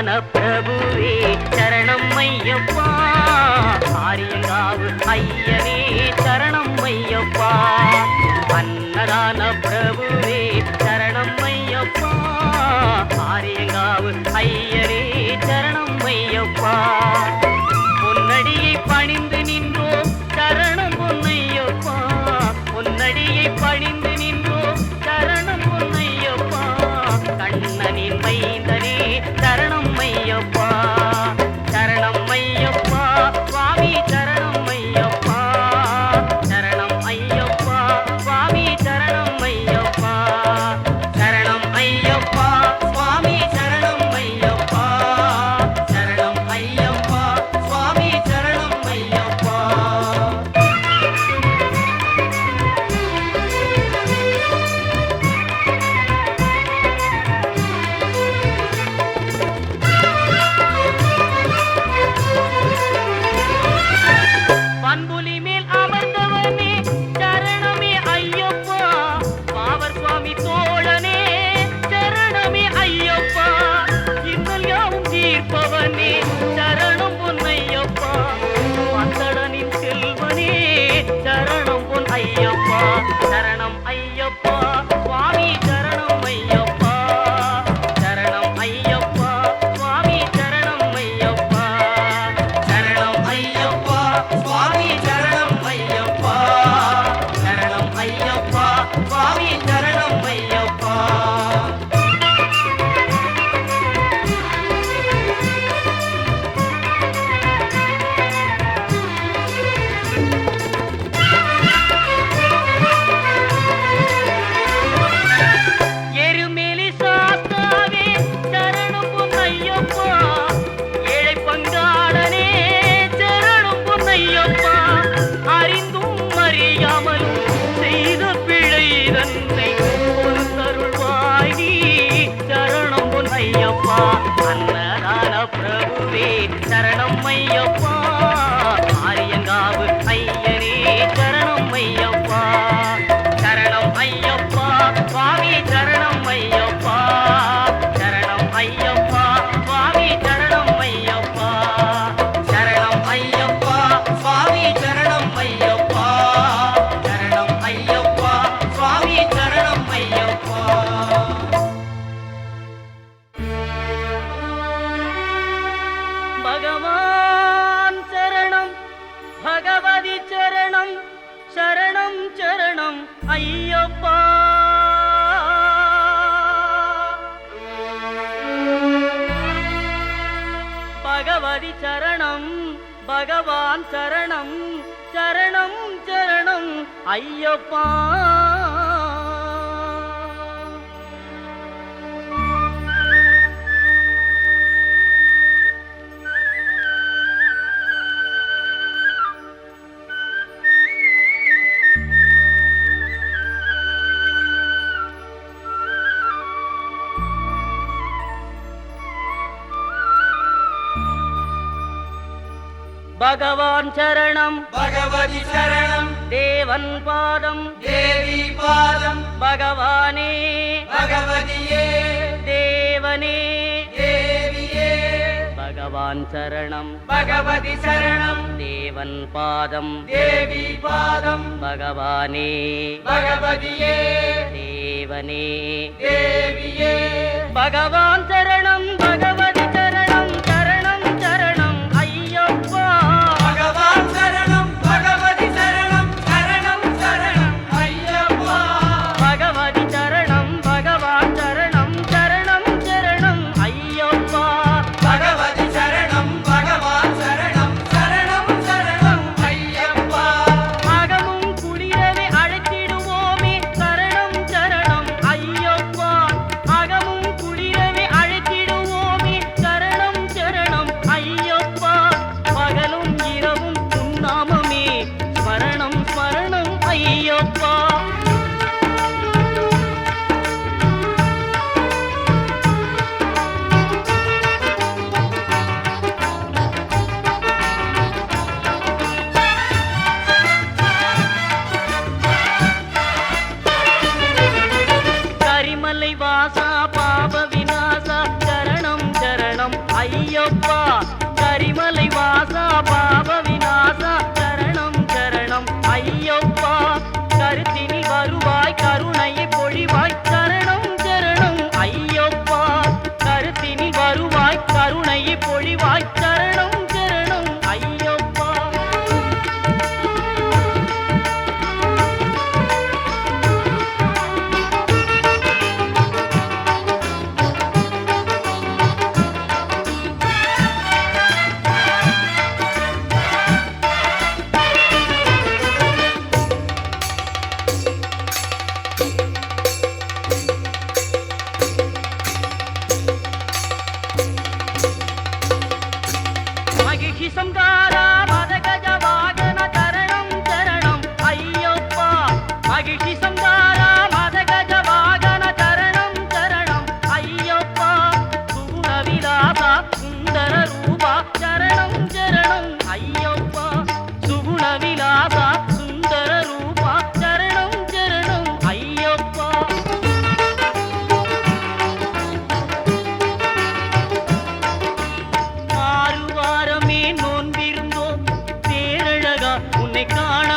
அன்னதான பிரபுவே சரணம் ஐயப்பா, ஆரியங்காவு ஐயனே சரணம் ஐயப்பா. அன்னதான பிரபுவே சரணம் ஐயப்பா, ஆரியங்காவு ஐயனே சரணம் ஐயப்பா. பொன்னடியை பணிந்து நின்றோம் சரணம் பொன்னையப்பா, பொன்னடியை பணிந்து நின்றோம் சரணம் பொன்னையப்பா. கண்ணனின் மைந்தனே சரணம் ஐயப்பா, சரணம் ஐயப்பா சுவாமி சரணம் ஐயப்பா, சரணம் ஐயப்பா சுவாமி சரணம் ஐயப்பா, சரணம் ஐயப்பா சுவாமி சரணம் ஐயப்பா, சரணம் ஐயப்பா சுவாமி சரணம் ஐயப்பா. பண்புலி மேல் அமர்ந்தவனே சரணமே ஐயப்பா, பாவர் சுவாமி தோழனே சரணமே ஐயப்பா. இன்னல் யாவும் தீர்ப்பவனே சரணம் பொன்னையப்பா, பந்தடனின் செல்வனே சரணம் பொன் ஐயப்பா, சரணம் ஐயப்பா சுவாமி சரணம் ஐயப்பா, சரணம் ஐயப்பா சுவாமி சரணம் ஐயப்பா, சரணம் ஐயப்பா சுவாமி சரணம் ஐயப்பா, சரணம் ஐயப்பா சுவாமி சரணம் ஐயப்பா. எருமேலி சாஸ்தாவே சரணம் பொன்னையப்பா, ஏழை பங்காளனே சரணம் பொன்னையப்பா. அறிந்தும் அறியாமலும் செய்த பிழை தன்னை பொறுத்தருள்வாய் நீ சரணம் பொன்னையப்பா. அன்னதான பிரபுவே சரணம் ஐயப்பா, ஆரியங்காவு ஐயனே சரணம் ஐயப்பா, சரணம் ஐயப்பா சுவாமி சரணம் ஐயப்பா, சரணம் ஐயப்பா சுவாமி சரணம் ஐயப்பா, சரணம் ஐயப்பா சுவாமி சரணம் ஐயப்பா, சரணம் ஐயப்பா சுவாமி சரணம் ஐயப்பா. பகவான் சரணம் பகவதி சரணம் சரணம் சரணம் ஐயப்பா. பகவதி சரணம் பகவான் சரணம் சரணம் சரணம் ஐயப்பா. பகவான் சரணம் பகவதி சரணம் தேவன் பாதம் தேவி பாதம் பகவானே பகவதியே தேவனே தேவியே. பகவான் சரணம் பகவதி சரணம் தேவன் பாதம் தேவி பாதம் பகவானே பகவதியே தேவனே தேவியே. பகவான் சரணம் பகவதி சரணம் சரணம் சரணம் ஐயப்பா. பகவான் சரணம் பகவதி சரணம் சரணம் சரணம் ஐயப்பா. பகவதி சரணம் பகவான் சரணம் சரணம் சரணம் ஐயப்பா. பகவதி சரணம் பகவான் சரணம் சரணம் சரணம் ஐயப்பா. அகமும் குளிரவே அழைத்திடுவோமே சரணம் சரணம் ஐயப்பா, அகமும் குளிரவே அழைத்திடுவோமே காண